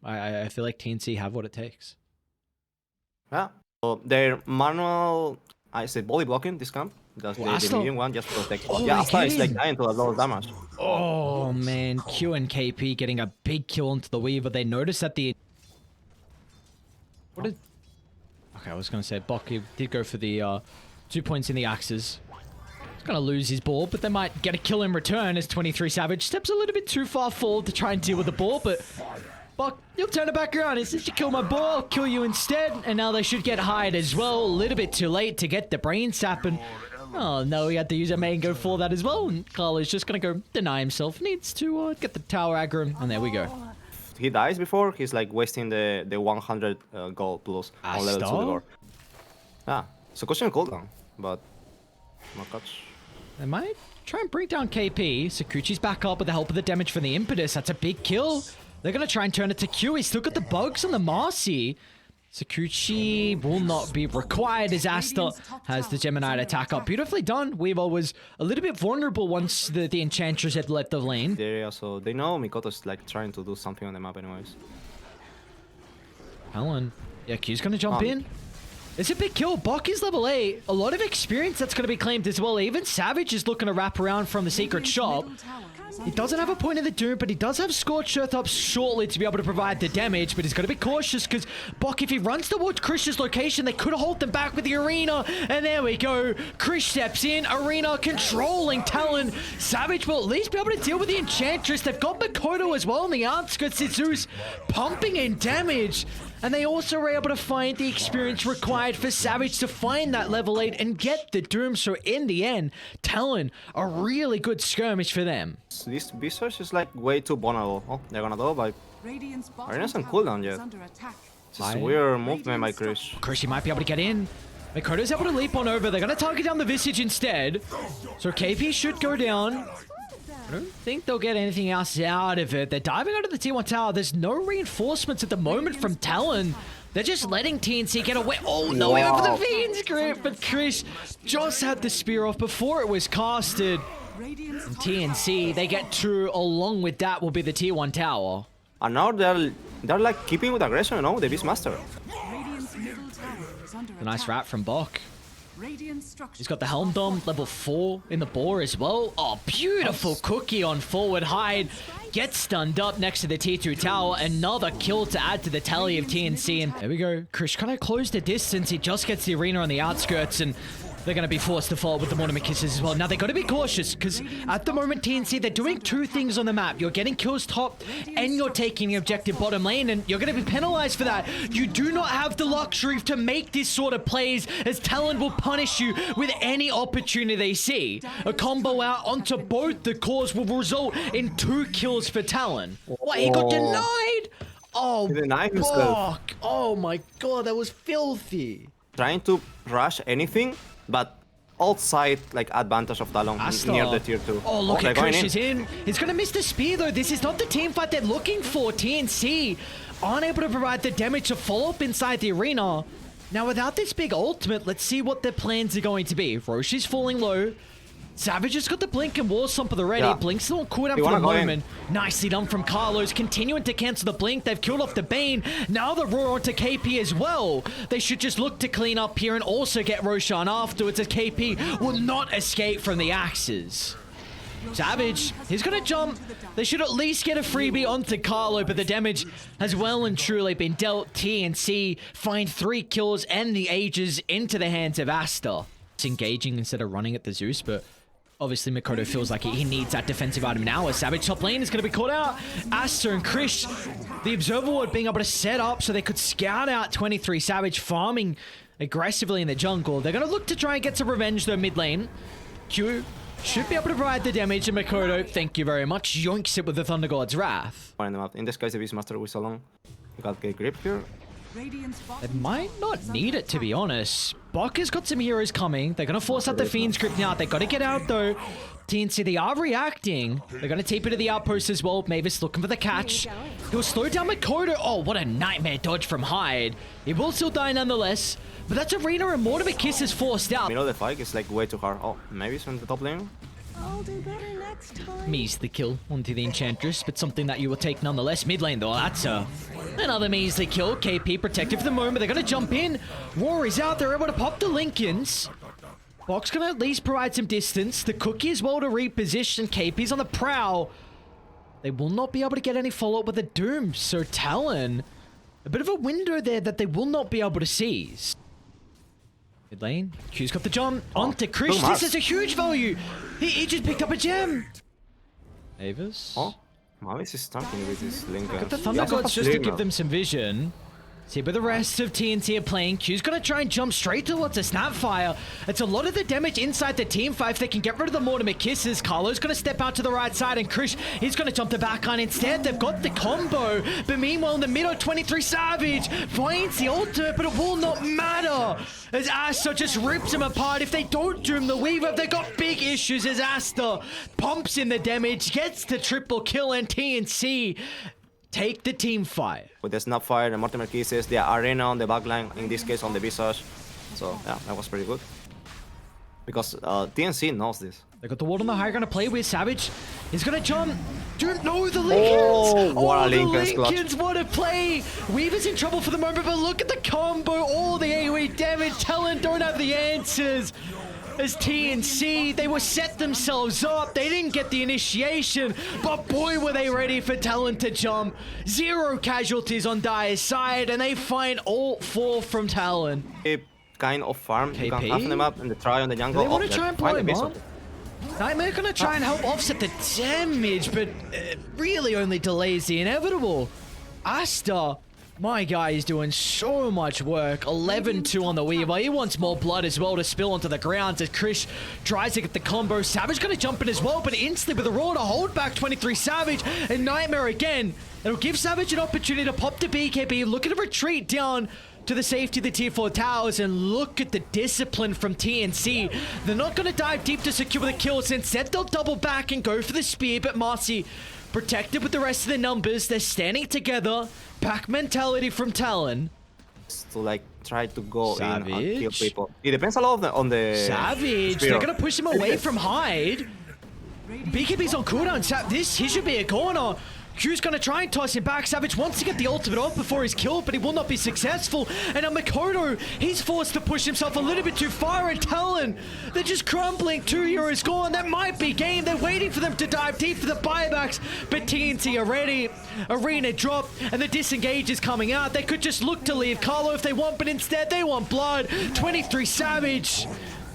I feel like TNC have what it takes. Yeah. So their manual, I say body blocking this camp. That's the medium one just protect. Oh, yeah, Asta is like dying to a lot of damage. Oh man, Q and KP getting a big kill into the Weaver. They notice that the... What did... Okay, I was going to say, Bok did go for the 2 points in the axes. He's going to lose his ball, but they might get a kill in return as 23 Savage steps a little bit too far forward to try and deal with the ball, but Bok, you'll turn it back around. He says, you kill my ball, I'll kill you instead. And now they should get hired as well. A little bit too late to get the brain sap, and oh no, he had to use a mango for that as well. And Carlo's just going to go deny himself. Needs to get the tower aggro, and there we go. He dies before, he's like wasting the 100 gold plus on level 2 Devor. Yeah, it's a question of cooldown, but not much. They might try and bring down KP. Sakuchi's back up with the help of the damage from the Impetus. That's a big kill. They're going to try and turn it to Q. He's still got the bugs on the Marcy. Sakuchi will not be required as Asta has the Gemini attack up. Beautifully done. Weaver was a little bit vulnerable once the Enchantress had left the lane. Area, so they know Mikoto's like trying to do something on the map anyways. Talon. Yeah, Q's going to jump in. It's a big kill. Bok is level 8. A lot of experience that's going to be claimed as well. Even Savage is looking to wrap around from the secret shop. He doesn't have a point in the Doom, but he does have Scorched Earth up shortly to be able to provide the damage, but he's got to be cautious because Bok, if he runs towards Krish's location, they could hold them back with the Arena, and there we go. Krish steps in, Arena controlling Talon. Savage will at least be able to deal with the Enchantress. They've got Makoto as well on the outskirts. Zeus pumping in damage. And they also were able to find the experience required for Savage to find that level 8 and get the Doom. So in the end, Talon, a really good skirmish for them. This Visage is like way too vulnerable. Oh, they're gonna go by... Arena's on cooldown yet. It's just a weird movement by Krish. Krish might be able to get in. Makoto's able to leap on over. They're going to target down the Visage instead. So KP should go down. I don't think they'll get anything else out of it. They're diving out of the T1 tower. There's no reinforcements at the moment from Talon. They're just letting TNC get away. Oh no, wow. He went for the Fiend's Grip, but Krish just had the spear off before it was casted. And TNC, they get 2 along with that will be the T1 tower. And now they're like keeping with aggression, you know, the Beastmaster. A nice wrap from Bok. He's got the Helm Dome, level 4 in the Boar as well. Oh, beautiful cookie on forward hide. Gets stunned up next to the T2 tower. Another kill to add to the tally of TNC. And there we go. Krish kind of closed the distance. He just gets the Arena on the outskirts, and they're going to be forced to fall with the Mortimer Kisses as well. Now, they've got to be cautious because at the moment, TNC, they're doing 2 things on the map. You're getting kills top and you're taking the objective bottom lane, and you're going to be penalized for that. You do not have the luxury to make this sort of plays, as Talon will punish you with any opportunity they see. A combo out onto both the cores will result in 2 kills for Talon. What? He got denied? Oh, Bok. Oh my god, that was filthy. Trying to rush anything, but outside like advantage of Talon near the tier 2. Oh, look at Krish is in. He's going to miss the spear though. This is not the team fight they're looking for. TNC unable to provide the damage to follow up inside the Arena. Now without this big ultimate, let's see what their plans are going to be. Roche is falling low. Savage has got the Blink and War Stomp already. Yeah. Blink's still on cooldown for the moment. Nicely done from Carlos, continuing to cancel the Blink. They've killed off the Bane. Now the Roar onto KP as well. They should just look to clean up here and also get Roshan afterwards, as KP will not escape from the axes. Savage, he's going to jump. They should at least get a freebie onto Carlo, but the damage has well and truly been dealt. TNC find 3 kills and the Aegis into the hands of Asta. It's engaging instead of running at the Zeus, but obviously Makoto feels like he needs that defensive item now, as Savage top lane is going to be caught out. Asta and Krish, the Observer Ward being able to set up so they could scout out 23 Savage, farming aggressively in the jungle. They're going to look to try and get some revenge though mid lane. Q should be able to provide the damage, and Makoto, thank you very much, yoinks it with the Thunder God's Wrath. In this case, the Beastmaster with so long. You got get grip here. They might not need it, to be honest. Bok has got some heroes coming. They're going to force out the Fiend's Grip now. They've got to get out, though. TNC, they are reacting. They're going to tape into the outpost as well. Mavis looking for the catch. He'll slow down Makoto. Oh, what a nightmare dodge from Hyde. He will still die nonetheless. But that's Arena and Mortimer Kiss is forced out. Middle of the fight is like way too hard. Oh, maybe it's on the top lane. I'll do better next time. Me's the kill onto the Enchantress, but something that you will take nonetheless. Mid lane, though, that's a Another measly kill. KP protected for the moment. They're going to jump in. Rory's out. They're able to pop the Lincolns. Box going to at least provide some distance. The Cookie as well to reposition. KP's on the prowl. They will not be able to get any follow-up with the Doom. So Talon, a bit of a window there that they will not be able to seize. Mid lane. Q's got the jump onto Krish. This is a huge value. He just picked up a gem. Avis. Oh, Mavis is starting with his Lincoln. Got the Thunder Gods just to give them some vision. See where the rest of TNC are playing. Q's gonna try and jump straight towards a Snapfire. It's a lot of the damage inside the team fight. If they can get rid of the Mortimer Kisses, Carlo's gonna step out to the right side, and Krish, he's gonna jump the backhand instead. They've got the combo, but meanwhile in the middle, 23 Savage finds the ultimate, but it will not matter as Asta just rips him apart. If they don't doom the Weaver, they've got big issues as Asta pumps in the damage, gets the triple kill, and TNC take the team fight. With the Snapfire, the Mortimer Kisses, the Arena on the backline, in this case on the Visage. So yeah, that was pretty good. Because TNC knows this. They got the ward on the high, gonna play with Savage. He's gonna jump. Don't know the Lincolns! What a the Lincoln's clutch. Lincolns, what a play! Weaver's in trouble for the moment, but look at the combo, all the AoE damage. Talon don't have the answers. As TNC, they were set themselves up. They didn't get the initiation, but boy, were they ready for Talon to jump. 0 casualties on Dire's side, and they find all 4 from Talon. Kind of farm. KP? You can half them up and the try on the jungle. They want to try and blow him up. Nightmare gonna try and help offset the damage, but it really only delays the inevitable. Asta, my guy is doing so much work. 11-2 on the Weaver. He wants more blood as well to spill onto the ground as Krish tries to get the combo. Savage gonna jump in as well, but instantly with the roar to hold back 23 Savage, and Nightmare again. It'll give Savage an opportunity to pop the BKB, look at a retreat down to the safety of the tier 4 towers, and look at the discipline from TNC. They're not going to dive deep to secure the kills. Instead, they'll double back and go for the spear, but Marcy protected with the rest of the numbers. They're standing together. Pack mentality from Talon. To like try to go Savage. in and kill people. It depends a lot on the Savage. spear. They're going to push him away from Hyde. BKB's on cooldown. He should be a corner. Q's gonna try and toss him back. Savage wants to get the ultimate off before he's killed, but he will not be successful. And Makoto, he's forced to push himself a little bit too far, and Talon, they're just crumbling. 2 heroes gone. That might be game. They're waiting for them to dive deep for the buybacks, but TNC are ready. Arena drop, and the disengage is coming out. They could just look to leave Carlo if they want, but instead they want blood. 23 Savage,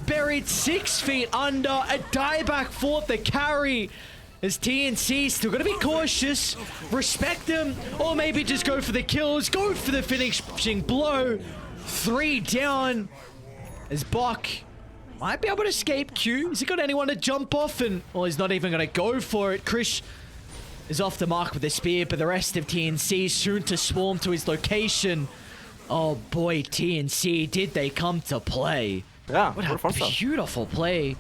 buried 6 feet under. A dieback for the carry. As TNC still going to be cautious, respect them, or maybe just go for the kills, go for the finishing blow. 3 down as Bok might be able to escape Q. Has he got anyone to jump off? And well, he's not even going to go for it. Krish is off the mark with the spear, but the rest of TNC soon to swarm to his location. Oh boy, TNC, did they come to play? Yeah, what a beautiful play.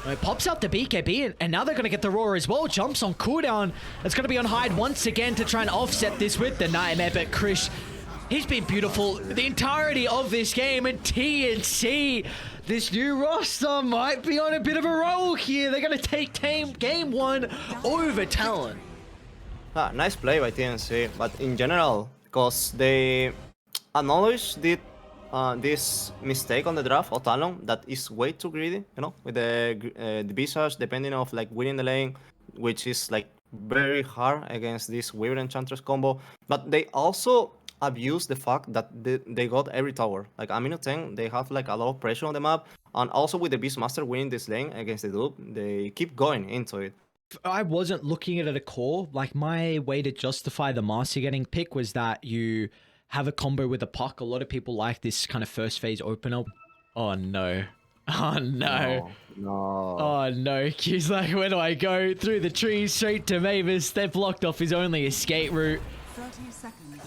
It pops out the BKB, and now they're going to get the roar as well. Jumps on cooldown. It's going to be on Hyde once again to try and offset this with the Nightmare. But Krish, he's been beautiful the entirety of this game. And TNC, this new roster might be on a bit of a roll here. They're going to take game 1 over Talon. Nice play by TNC, but in general, because they acknowledged this mistake on the draft of Talon that is way too greedy, you know, with the Visage depending of like winning the lane, which is like very hard against this Weaver Enchantress combo. But they also abuse the fact that they got every tower. Like a minute 10, they have like a lot of pressure on the map, and also with the Beastmaster winning this lane against the dupe, they keep going into it. I wasn't looking at it at a core. Like my way to justify the Marcy getting picked was that you have a combo with a puck. A lot of people like this kind of first phase opener. Oh no. Oh no. No. Oh no. Q's like, where do I go? Through the trees, straight to Mavis. They've blocked off his only escape route.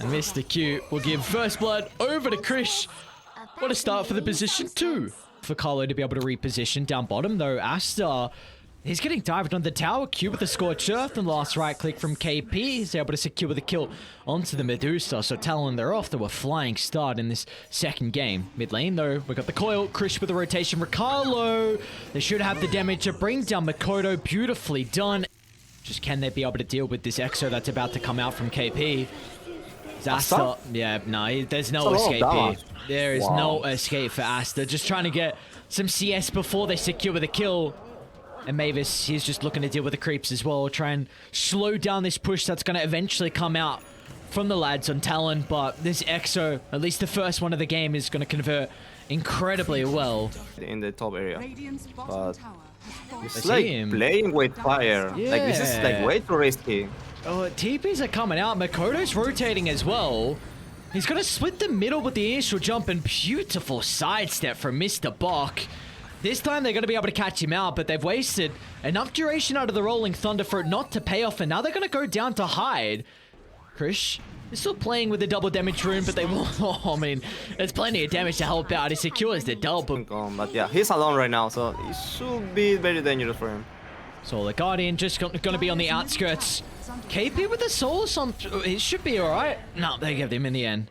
And Mr. Q will give first blood over to Krish. What a start for the position 2. For Carlo to be able to reposition down bottom though. Asta, he's getting dived on the tower. Q with the Scorched Earth, and last right click from KP. He's able to secure the kill onto the Medusa. So Talon, they're off to a flying start in this second game. Mid lane though, we got the coil. Krish with the rotation for Carlo. They should have the damage to bring down Makoto. Beautifully done. Just can they be able to deal with this Exo that's about to come out from KP? Asta, yeah, no, there's no That's a lot of escape here. damage. There is Wow. no escape for Asta. Just trying to get some CS before they secure the kill. And Mavis, he's just looking to deal with the creeps as well. Try and slow down this push that's going to eventually come out from the lads on Talon. But this EXO, at least the first one of the game, is going to convert incredibly well. In the top area. But it's I like see him. playing with fire. Like this is like Yeah. way too risky. Oh, TPs are coming out. Makoto's rotating as well. He's going to split the middle with the initial jump and beautiful sidestep from Mr. Bok. This time they're going to be able to catch him out, but they've wasted enough duration out of the Rolling Thunder for it not to pay off, and now they're going to go down to hide. Krish is still playing with the double damage rune, but they will... Oh, I mean, there's plenty of damage to help out. He secures the double. But yeah, he's alone right now, so it should be very dangerous for him. So the Guardian just going to be on the outskirts. KP with the soul, he should be alright. No, they give him in the end.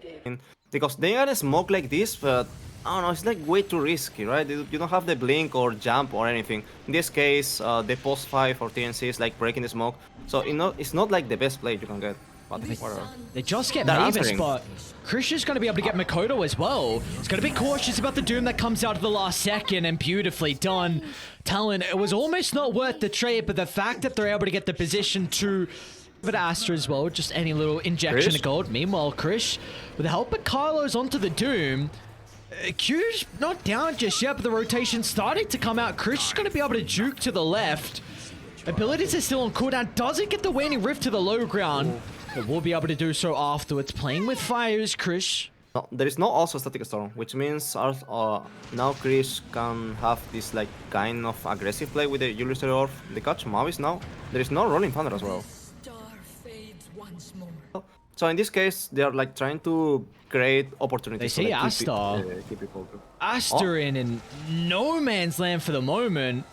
Because they are a smoke like this, but I don't know, it's like way too risky, right? You don't have the blink or jump or anything. In this case, the post 5 or TNC is like breaking the smoke. So it's not like the best play you can get. But whatever. They just get They're Mavis, answering. but Krish is going to be able to get Makoto as well. He's going to be cautious about the Doom that comes out at the last second, and beautifully done. Talon, it was almost not worth the trade, but the fact that they're able to get the position to but Astra as well, just any little injection of gold. Meanwhile, Krish, with the help of Carlos onto the Doom, Q's not down just yet, but the rotation starting to come out. Krish is going to be able to juke to the left. Abilities are still on cooldown. Doesn't get the waning rift to the low ground, but will be able to do so afterwards. Playing with fire is Krish. No, there is no also static storm, which means now Chris can have this like kind of aggressive play with the Julius Orb. They catch Mavis now. There is no Rolling Thunder as well. So in this case, they are like trying to create opportunities. They see to, like, Asta. keep people. Asta in no man's land for the moment.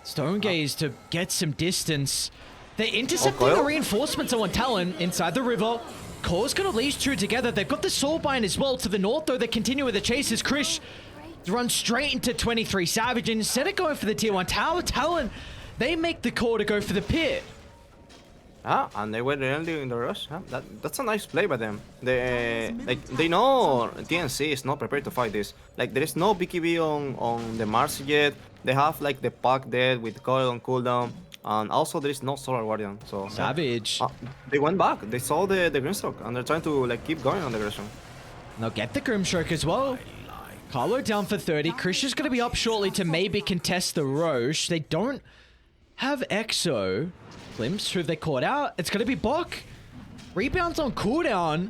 Stonegaze to get some distance. They're intercepting the reinforcements on Talon inside the river. Core's gonna leave two together. They've got the Soulbind as well to the north, though. They continue with the chase as Krish runs straight into 23 Savage. And instead of going for the tier 1 tower, Talon, they make the call to go for the pit. And they were really in the rush. That's a nice play by them. They know TNC is not prepared to fight this. Like there is no BKB on the Mars yet. They have like the pack dead with coil on cooldown, and also there is no Solar Guardian. So Savage. They went back. They saw the Grimstroke, and they're trying to like keep going on the aggression. They'll get the Grimstroke as well. Carlo down for 30. Krish is going to be up shortly to maybe contest the Roche. They don't have Exo. Glimpse who they caught out. It's going to be Bok. Rebounds on cooldown.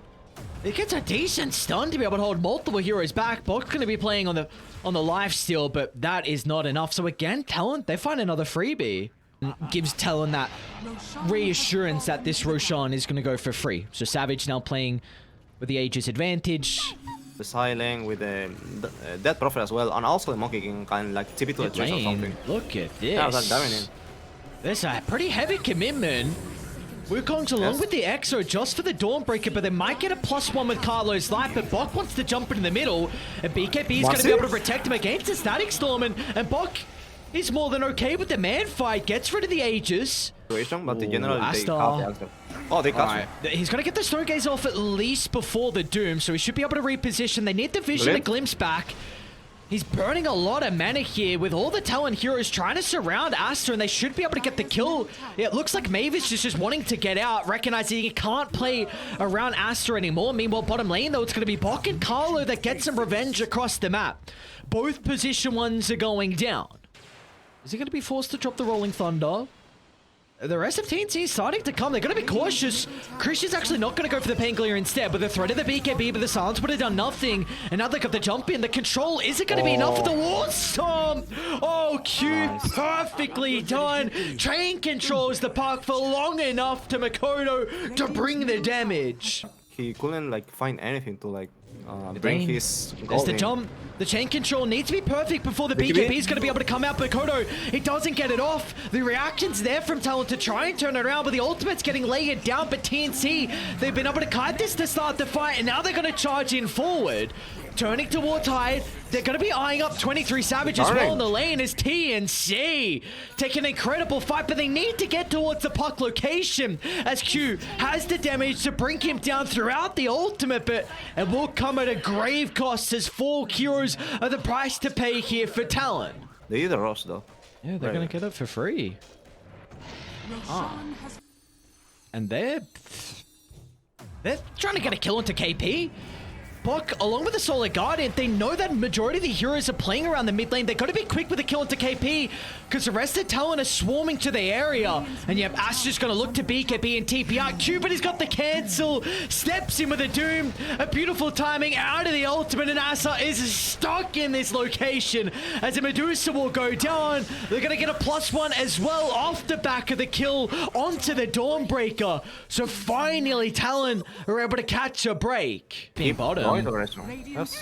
It gets a decent stun to be able to hold multiple heroes back. Bok's going to be playing on the lifesteal, but that is not enough. So again, Talon, they find another freebie. Gives Talon that reassurance that this Roshan is going to go for free. So Savage now playing with the Aegis advantage. The Silent with the Dead Prophet as well, and also the Monkey can kind of like tip it to the chase or something. Look at this. Yeah, that's diving in. There's a pretty heavy commitment. Wukong's along with the Exo just for the Dawnbreaker, but they might get a +1 with Carlo's life, but Bok wants to jump into the middle, and BKB's going to be able to protect him against the Static Storm, and Bok is more than okay with the man fight, gets rid of the Aegis. But the general, they Asta. have the answer. Oh, they catch him. He's going to get the Stonegaze off at least before the Doom, so he should be able to reposition. They need the Vision to glimpse back. He's burning a lot of mana here with all the Talon heroes trying to surround Asta, and they should be able to get the kill. It looks like Mavis is just wanting to get out, recognizing he can't play around Asta anymore. Meanwhile, bottom lane, though, it's going to be Bok and Carlo that get some revenge across the map. Both position ones are going down. Is he going to be forced to drop the Rolling Thunder? The rest of TNC is starting to come. They're going to be cautious. Krish is actually not going to go for the Pangolier instead, but the threat of the BKB, but the silence would have done nothing. And now they got the jump in. The control isn't going to be enough for the War Storm. Oh, Q perfectly done. Train controls the park for long enough to Makoto to bring the damage. He couldn't like find anything to like bring his There's gold the in. jump. The chain control needs to be perfect before the BKB is going to be able to come out. Makoto, it doesn't get it off. The reaction's there from Talon to try and turn it around, but the ultimate's getting layered down. But TNC, they've been able to kite this to start the fight, and now they're going to charge in forward. turning towards Hyde. They're going to be eyeing up 23 Savage as well in the lane as TNC take an incredible fight, but they need to get towards the puck location as Q has the damage to bring him down throughout the ultimate, but it will come at a grave cost as 4 heroes are the price to pay here for Talon. They need a rush though. Yeah, they're going to get it for free. And they're trying to get a kill into KP. Buck, along with the Solar Guardian, they know that majority of the heroes are playing around the mid lane. They've got to be quick with the kill into KP because the rest of Talon are swarming to the area. And yep, Ash just going to look to BKB and TP out. Q, but he's got the cancel. Steps in with a Doom. A beautiful timing out of the ultimate. And Asa is stuck in this location as a Medusa will go down. They're going to get a +1 as well off the back of the kill onto the Dawnbreaker. So finally, Talon are able to catch a break. Being bottom. Yes.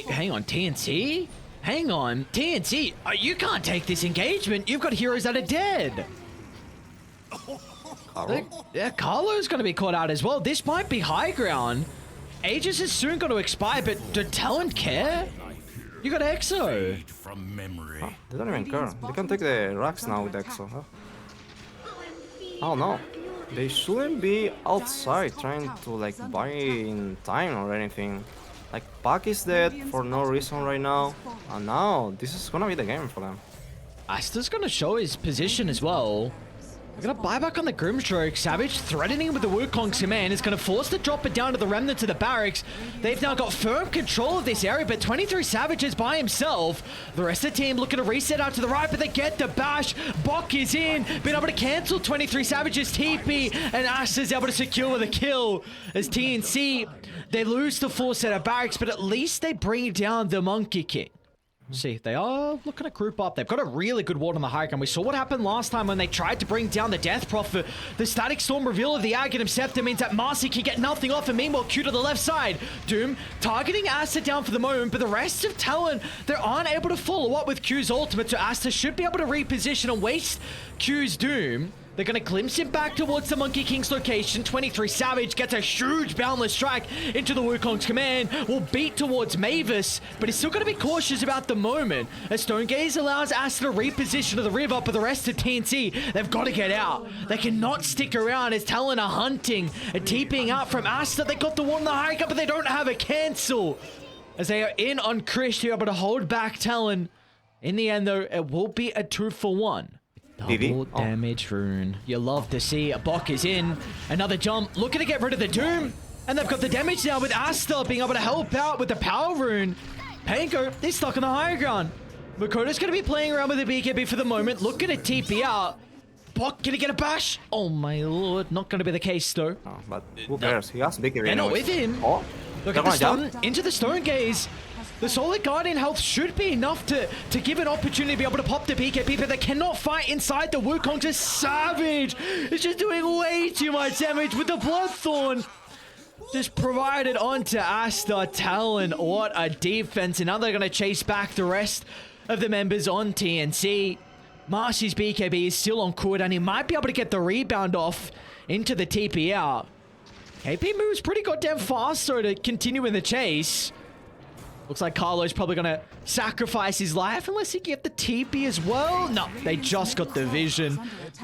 Hang on, TNC? Hang on, TNC, you can't take this engagement. You've got heroes that are dead. Yeah, Carlo's going to be caught out as well. This might be high ground. Aegis is soon going to expire, but do Talon care? You got EXO. Oh, they don't even care. They can take the racks now with EXO. Huh? Oh no. They shouldn't be outside trying to like buy in time or anything. Like Pac is dead for no reason right now. And now this is gonna be the game for them. Asta's gonna show his position as well. They're gonna buy back on the Grimstroke. Savage threatening with the Wukong's command is gonna force the drop it down to the remnants of the barracks. They've now got firm control of this area, but 23 Savages by himself. The rest of the team looking to reset out to the right, but they get the bash. Bok is in, been able to cancel 23 Savages TP, and Ash is able to secure the kill. As TNC, they lose the full set of barracks, but at least they bring down the Monkey King. See, they are looking to group up. They've got a really good ward on the high ground. We saw what happened last time when they tried to bring down the Death Prophet. The Static Storm reveal of the Aghanim Scepter means that Marcy can get nothing off, and meanwhile, Q to the left side. Doom targeting Asta down for the moment, but the rest of Talon, they aren't able to follow up with Q's ultimate, so Asta should be able to reposition and waste Q's Doom. They're going to glimpse him back towards the Monkey King's location. 23 Savage gets a huge boundless strike into the Wukong's command. Will beat towards Mavis, but he's still going to be cautious about the moment. As Stonegaze allows Asta to reposition to the river, but the rest of TNC, they've got to get out. They cannot stick around as Talon are hunting and TPing out from Asta. They got the one on the high ground, but they don't have a cancel. As they are in on Krish, they're able to hold back Talon. In the end, though, it will be a 2-for-1. Double damage rune. You love to see a Bok is in. Another jump. Looking to get rid of the Doom. And they've got the damage now with Asta being able to help out with the power rune. Panko, they're stuck on the higher ground. Makoto's going to be playing around with the BKB for the moment. Looking to TP out. Bok, can he get a bash? Oh my lord. Not going to be the case though. Oh, but who cares? He has BKB. They're not with him. Oh, look at the stun into the Stone Gaze. The Solar Guardian health should be enough to give an opportunity to be able to pop the BKB, but they cannot fight inside the Wukong. Just Savage is just doing way too much damage with the Bloodthorn. Just provided onto Asta. Talon, what a defense. And now they're going to chase back the rest of the members on TNC. Marcy's BKB is still on cooldown. He might be able to get the rebound off into the TP out. KP moves pretty goddamn fast, so to continue in the chase. Looks like Carlo's probably going to sacrifice his life unless he get the TP as well. No, they just got the vision.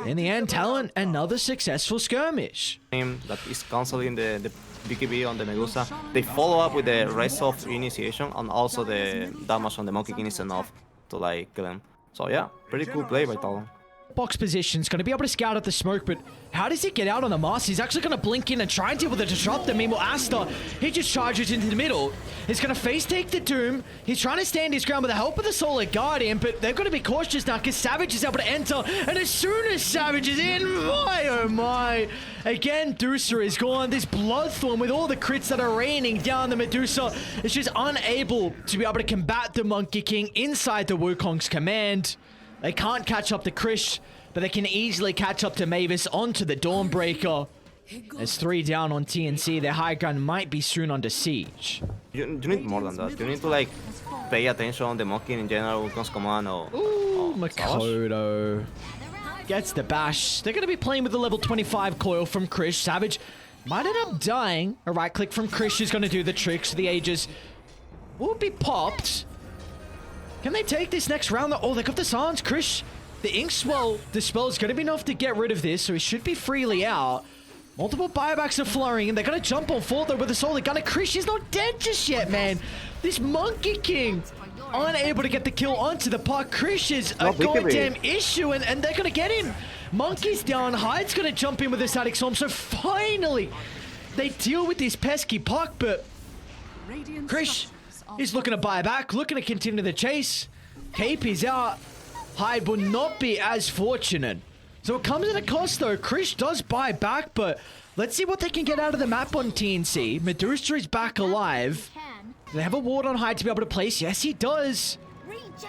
In the end, Talon, another successful skirmish. That is canceling the BKB on the Medusa. They follow up with the rest of initiation, and also the damage on the Monkey King is enough to like kill him. So yeah, pretty cool play by Talon. Box position's going to be able to scout out the smoke, but how does he get out on the Mars? He's actually going to blink in and try and deal with the disruptor. Meanwhile, Asta, he just charges into the middle. He's going to face take the Doom. He's trying to stand his ground with the help of the Solar Guardian, but they've got to be cautious now because Savage is able to enter. And as soon as Savage is in, my oh my. Again, Medusa is gone. This Bloodthorn with all the crits that are raining down the Medusa is just unable to be able to combat the Monkey King inside the Wukong's command. They can't catch up to Krish, but they can easily catch up to Mavis onto the Dawnbreaker. There's 3 down on TNC. Their high ground might be soon under siege. You need more than that. You need to like pay attention on the Monkey in general, Wukong's command or... Ooh, Makoto gets the bash. They're going to be playing with the level 25 coil from Krish. Savage might end up dying. A right click from Krish is going to do the trick. So the Aegis will be popped. Can they take this next round? Oh, they got the Sans. Krish, the Ink Swell Dispel is going to be enough to get rid of this, so he should be freely out. Multiple buybacks are flowing, and they're going to jump on fourth though with the Solar Gunner. Krish is not dead just yet, man. This Monkey King unable to get the kill onto the park. Krish is a goddamn issue, and they're going to get him. Monkey's down. Hyde's going to jump in with the Static Storm, so finally they deal with this pesky puck, but Krish is looking to buy back, looking to continue the chase. Cape is out. Hyde will not be as fortunate. So it comes at a cost though. Krish does buy back, but let's see what they can get out of the map on TNC. Medusa is back alive. Do they have a ward on Hyde to be able to place? Yes, he does.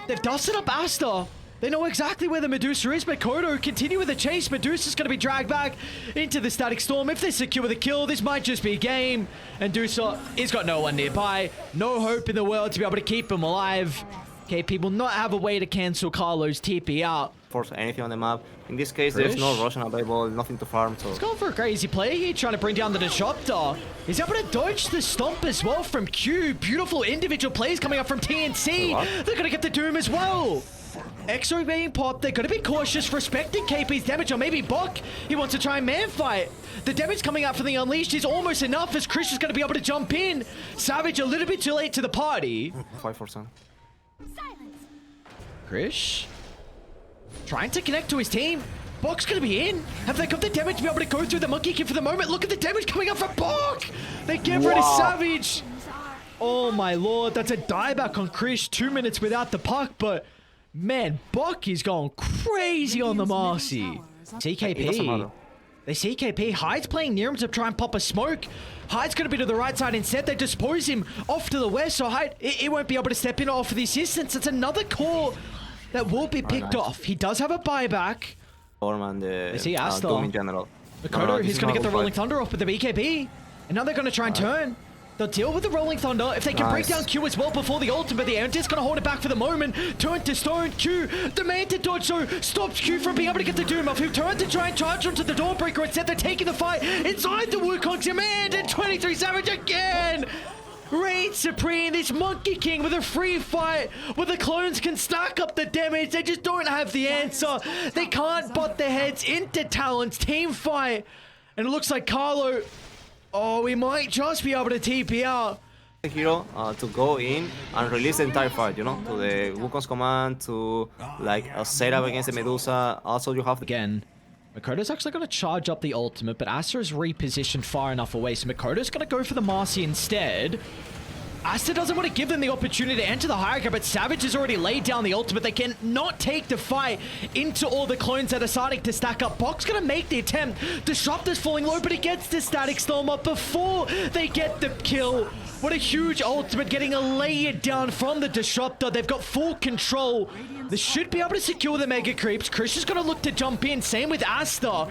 They've dusted up Asta. They know exactly where the Medusa is. Mikoto continue with the chase. Medusa's going to be dragged back into the Static Storm. If they secure the kill, this might just be game. And Dusa, he's got no one nearby. No hope in the world to be able to keep him alive. KP will not have a way to cancel Carlo's TP out. Force anything on the map. In this case, there's no Roshan available, nothing to farm, so... He's going for a crazy play here, trying to bring down the Disruptor. He's able to dodge the Stomp as well from Q. Beautiful individual plays coming up from TNC. They're going to get the Doom as well. Exo being popped. They're going to be cautious, respecting KP's damage, or maybe Buck. He wants to try and man fight. The damage coming out from the Unleashed is almost enough as Krish is going to be able to jump in. Savage a little bit too late to the party. 5%. Krish trying to connect to his team. Bok's gonna be in. Have they got the damage to be able to go through the Monkey King for the moment? Look at the damage coming up from Bok. They get rid of Savage. Oh my lord, that's a dieback on Krish. 2 minutes without the puck, but man, Bok is going crazy on the Marcy. CKP. They see KP. Hyde's playing near him to try and pop a smoke. Hyde's going to be to the right side instead. They dispose him off to the west, so Hyde, he won't be able to step in or offer the assistance. It's another core that will be picked off. He does have a buyback. They see Asta. Doom in general. Mikoto, he's going to get the Rolling Thunder off with the BKB. And now they're going to try and turn. They'll deal with the Rolling Thunder. If they can break down Q as well before the ultimate, the Antis going to hold it back for the moment. Turn to stone. Q, the man to dodge, so stops Q from being able to get the Doom off. Who turns to try and charge onto the Dawnbreaker. Instead, they're taking the fight inside the Wukong command. And 23 Savage again. Reign supreme. This Monkey King with a free fight where the clones can stack up the damage. They just don't have the answer. They can't butt their heads into Talon's team fight. And it looks like Carlo... Oh, we might just be able to TP out. Hero to go in and release the entire fight, you know, to the Wukong's command, to like a setup against the Medusa. Also, you have again. Mikoto's actually going to charge up the ultimate, but Asta is repositioned far enough away, so Mikoto's going to go for the Marcy instead. Asta doesn't want to give them the opportunity to enter the higher ground, but Savage has already laid down the ultimate. They can not take the fight into all the clones that are starting to stack up. Bok's going to make the attempt. Disruptor's falling low, but he gets the Static Storm up before they get the kill. What a huge ultimate, getting a layer down from the Disruptor. They've got full control. They should be able to secure the Mega Creeps. Chris is going to look to jump in. Same with Asta.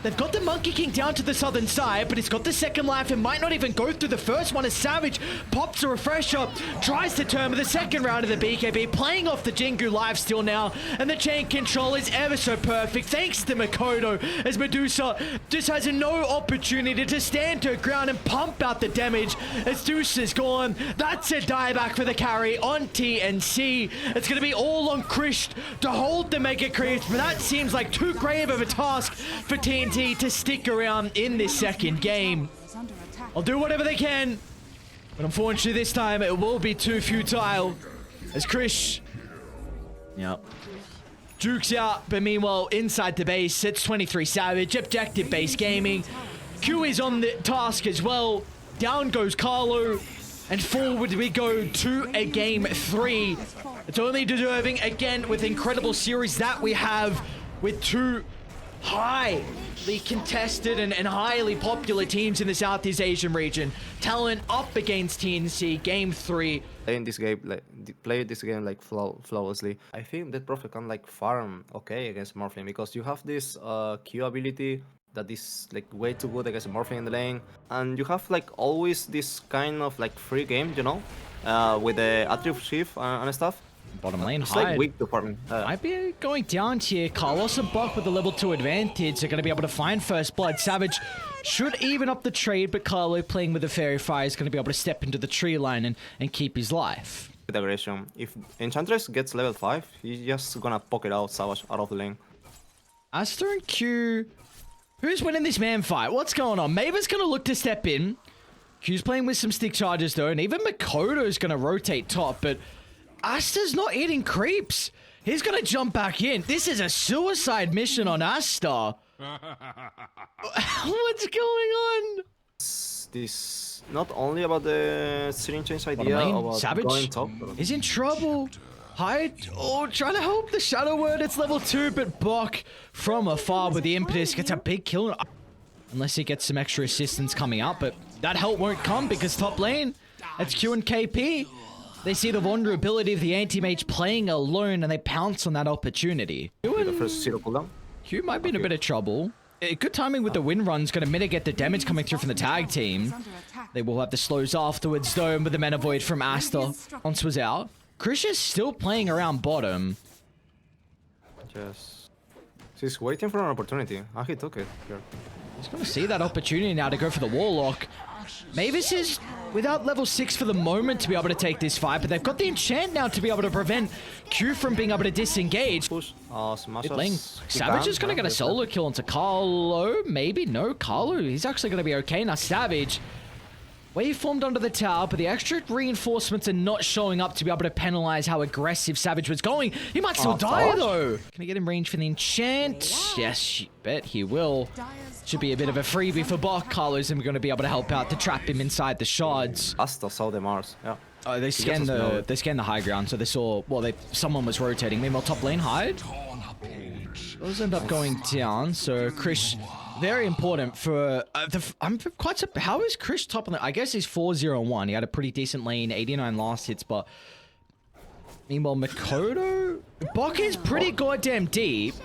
They've got the Monkey King down to the southern side, but he's got the second life and might not even go through the first one as Savage pops a refresher, tries to turn with the second round of the BKB, playing off the Jingu life steal now, and the chain control is ever so perfect thanks to Mikoto, as Medusa just has no opportunity to stand her ground and pump out the damage as Deuce is gone. That's a dieback for the carry on TNC. It's going to be all on Krish to hold the Mega Creeps, but that seems like too grave of a task for TNC to stick around in this second game. I'll do whatever they can, but unfortunately this time it will be too futile as Krish, jukes out, but meanwhile inside the base sits 23 Savage, objective base gaming. Q is on the task as well. Down goes Carlo, and forward we go to a game 3. It's only deserving again with incredible series that we have with two highly contested and highly popular teams in the Southeast Asian region. Talon up against TNC, game 3. Playing this game, play this game like flawlessly. I think that Prophet can like farm okay against Morphling because you have this Q ability that is like way too good against Morphling in the lane, and you have like always this kind of like free game, you know, with the attribute shift and stuff. Bottom lane, It's Hyde. like weak to farming. Might be going down here. Carlos and Buck with the level 2 advantage. They're going to be able to find first blood. Savage should even up the trade, but Carlo playing with the Fairy Fire is going to be able to step into the tree line and keep his life. With aggression. If Enchantress gets level 5, he's just gonna poke it out Savage out of the lane. Aster and Q. Who's winning this man fight? What's going on? Maver's going to look to step in. Q's playing with some stick charges though, and even Makoto's going to rotate top, but Aster's not eating creeps. He's going to jump back in. This is a suicide mission on Aster. What's going on? This not only about the Syrian change idea, about Savage going top. is in trouble. Hyde, trying to help the Shadow Word. It's level 2, but Bok from afar with the impetus gets a big kill. Unless he gets some extra assistance coming out, but that help won't come because top lane, it's Q and KP. They see the vulnerability of the anti-mage playing alone and they pounce on that opportunity. The first zero cooldown. Q might be in a bit of trouble. Good timing with the win run's going to mitigate the damage coming through from the tag team. They will have the slows afterwards though, with the Mana Void from Aster. Once was out. Krish is still playing around bottom. Yes. He's waiting for an opportunity. Ah, he took it here. He's going to see that opportunity now to go for the Warlock. Mavis is without level 6 for the moment to be able to take this fight, but they've got the enchant now to be able to prevent Q from being able to disengage. Push. Mid lane. Savage is going to get a solo kill into Carlo. Maybe no Carlo. He's actually going to be okay. Now Savage waveformed onto the tower, but the extra reinforcements are not showing up to be able to penalize how aggressive Savage was going. He might still die though. Can he get in range for the enchant? Yes, bet he will. Should be a bit of a freebie for Bok. Carlos and we're going to be able to help out to trap him inside the shards. Asta saw the Mars. Yeah. Oh, they scanned the high ground, so they saw, well, someone was rotating. Meanwhile, top lane Hyde. Those end up going down, so Krish, very important for, I'm quite surprised. How is Krish top on the, I guess he's 4-0-1. He had a pretty decent lane, 89 last hits, but meanwhile, Makoto, Bok is pretty goddamn deep.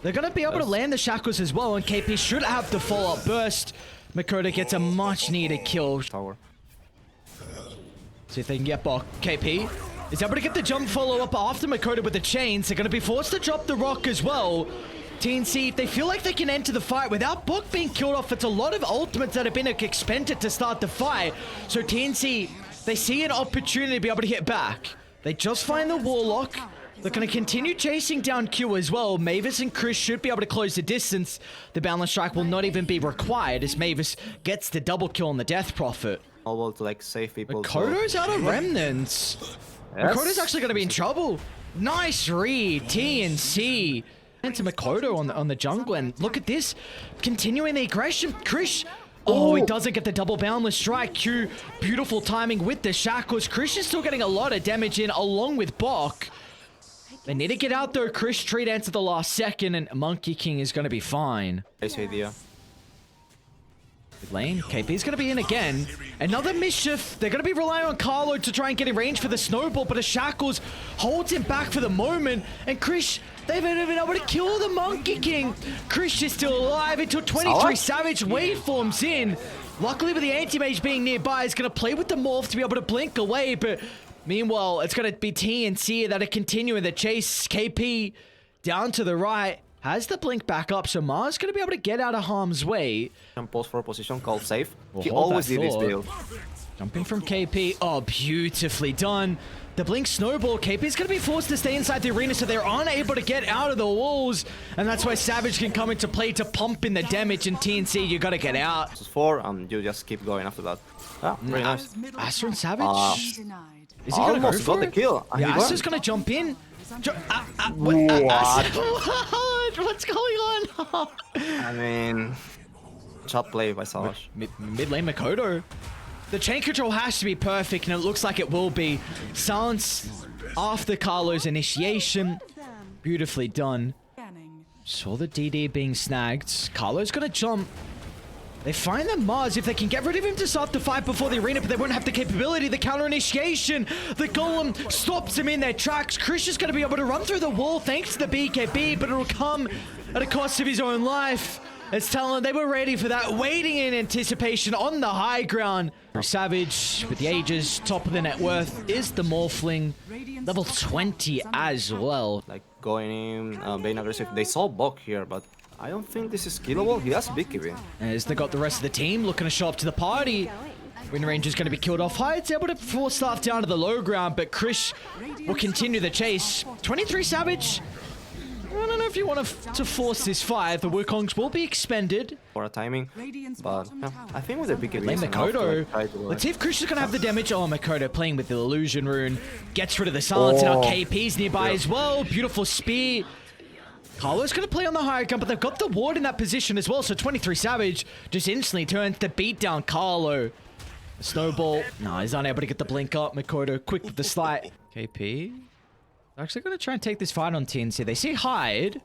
They're going to be able to land the shackles as well, and KP should have the follow-up burst. Makoto gets a much-needed kill. Tower. See if they can get Bok. KP is able to get the jump follow-up after Makoto with the chains. They're going to be forced to drop the rock as well. TNC, if they feel like they can enter the fight without Bok being killed off, it's a lot of ultimates that have been expended to start the fight. So TNC, they see an opportunity to be able to hit back. They just find the Warlock. They're going to continue chasing down Q as well. Mavis and Krish should be able to close the distance. The Boundless Strike will not even be required as Mavis gets the double kill on the Death Prophet. Able to like save people. Makoto's out of remnants. Yes. Makoto's actually going to be in trouble. Nice read, TNC. Into Makoto on the jungle, and look at this. Continuing the aggression. Krish. Oh, he doesn't get the double Boundless Strike. Q, beautiful timing with the shackles. Krish is still getting a lot of damage in along with Bok. They need to get out though. Krish trade ends at the last second, and Monkey King is going to be fine. Nice idea. Good lane. KP's going to be in again. Another mischief. They're going to be relying on Carlo to try and get in range for the snowball, but the shackles holds him back for the moment. And Krish, they've been able to kill the Monkey King. Krish is still alive until 23. Savage waveforms in. Luckily with the anti-mage being nearby, he's going to play with the morph to be able to blink away, but meanwhile, it's going to be TNC that are continuing the chase. KP down to the right has the blink back up, so Mars going to be able to get out of harm's way. And pause for a position called safe. He always did this build. Jumping from KP. Oh, beautifully done. The blink snowball. KP's going to be forced to stay inside the arena, so they're unable to get out of the walls. And that's why Savage can come into play to pump in the damage. And TNC, you got to get out. This is 4, and you just keep going after that. Ah, very nice. Aster and Savage. Is he going to go for got the kill. Yeah, Aster's going to jump in. What's going on? I mean, shot play by Savage. Mid lane Makoto. The chain control has to be perfect, and it looks like it will be. Silence after Carlo's initiation. Beautifully done. Saw the DD being snagged. Carlo's going to jump. They find the Mars if they can get rid of him to start the fight before the arena, but they won't have the capability. The counter initiation. The Golem stops him in their tracks. Krish is going to be able to run through the wall thanks to the BKB, but it'll come at a cost of his own life. As Talon, they were ready for that, waiting in anticipation on the high ground. Savage, with the ages, top of the net worth, is the Morphling. Level 20 as well. Like going in, being aggressive. They saw Bok here, but I don't think this is killable. He has big even. As they got the rest of the team looking to show up to the party. Wind Ranger's going to be killed off. Hyde's able to force staff down to the low ground, but Krish will continue the chase. 23 Savage. I don't know if you want to force this fight. The Wukongs will be expended. For a timing, but yeah, I think with the big Blame Makoto. Let's see if Krish is going to have the damage. Oh, Makoto playing with the illusion rune. Gets rid of the silence, and now KP's nearby as well. Beautiful spear. Carlo's going to play on the higher gun, but they've got the ward in that position as well. So 23 Savage just instantly turns to beat down Carlo. Snowball. No, he's unable to get the blink up. Makoto quick with the slide. KP. They're actually going to try and take this fight on TNC. They see Hyde.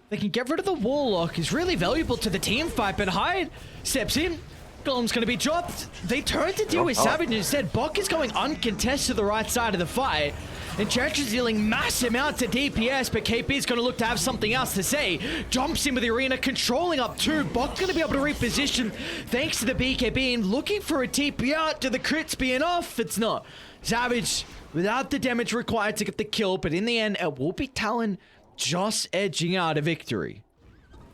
They can get rid of the Warlock. He's really valuable to the team fight, but Hyde steps in. Golem's going to be dropped. They turn to deal with Savage instead. Bok is going uncontested to the right side of the fight. And Church is dealing massive amounts of DPS, but KP is going to look to have something else to say. Jumps in with the arena, controlling up two. Bok going to be able to reposition thanks to the BKB and looking for a TP out. Do the crits be enough? It's not. Savage without the damage required to get the kill, but in the end, it will be Talon just edging out a victory.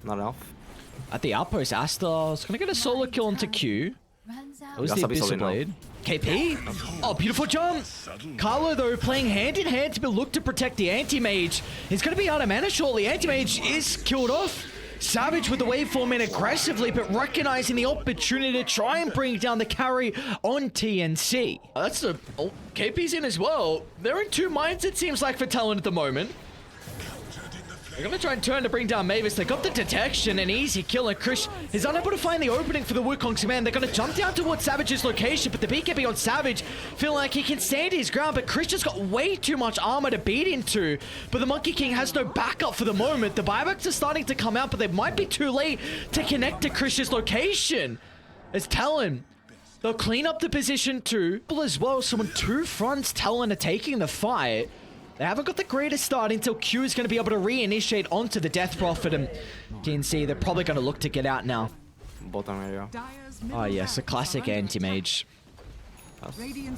Not enough. At the outpost, Asta is going to get a solo kill onto Q. That was the Abyssal Blade. KP? Oh, beautiful jump. Carlo, though, playing hand in hand to look to protect the Anti-Mage. He's going to be out of mana shortly. Anti-Mage is killed off. Savage with the waveform in aggressively, but recognizing the opportunity to try and bring down the carry on TNC. That's a... Oh, KP's in as well. They're in two minds, it seems like, for Talon at the moment. They're going to try and turn to bring down Mavis. They got the detection, an easy kill, and Krish is unable to find the opening for the Wukong's command. They're going to jump down towards Savage's location, but the BKB on Savage feel like he can stand his ground, but Krish has got way too much armor to beat into. But the Monkey King has no backup for the moment. The buybacks are starting to come out, but they might be too late to connect to Krish's location. As Talon, they'll clean up the position too. As well, so on two fronts, Talon are taking the fight. They haven't got the greatest start until Q is going to be able to reinitiate onto the Death Prophet, and TNC, they're probably going to look to get out now. Bottom area. Oh yes, a classic anti-mage.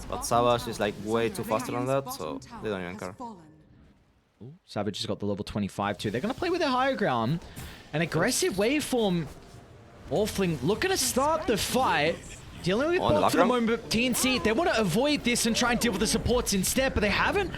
But Savage is like way too faster than that, so they don't even care. Ooh, Savage has got the level 25 too. They're going to play with their higher ground. An aggressive waveform. Morphling looking to start the fight. Dealing with Bok for the moment, but TNC, they want to avoid this and try and deal with the supports instead, but they haven't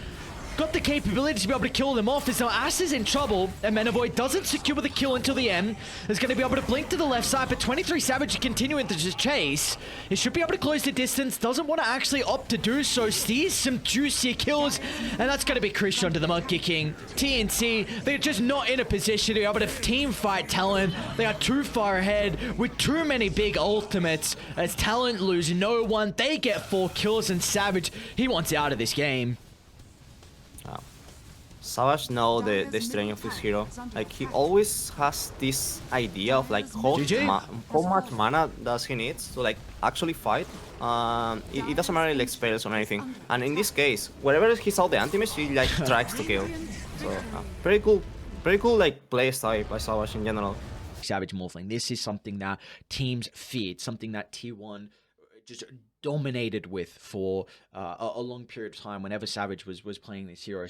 got the capability to be able to kill them off. As now Ass is in trouble, and Menavoid doesn't secure the kill until the end. Is going to be able to blink to the left side, but 23 Savage continuing to just chase. He should be able to close the distance, doesn't want to actually opt to do so. Steers some juicier kills, and that's going to be Krish onto the Monkey King. TNC, they're just not in a position to be able to team fight Talon. They are too far ahead with too many big ultimates. As Talon lose no one, they get 4 kills, and Savage, he wants out of this game. Savage know the strength of this hero. Like, he always has this idea of like how much mana does he need to like actually fight. It doesn't matter like spells or anything. And in this case, wherever he saw the anti-mage, he like tries to kill. So pretty cool like play style by Savage in general. Savage Morphling. This is something that teams feared, something that T1 just dominated with for a long period of time whenever Savage was playing this hero.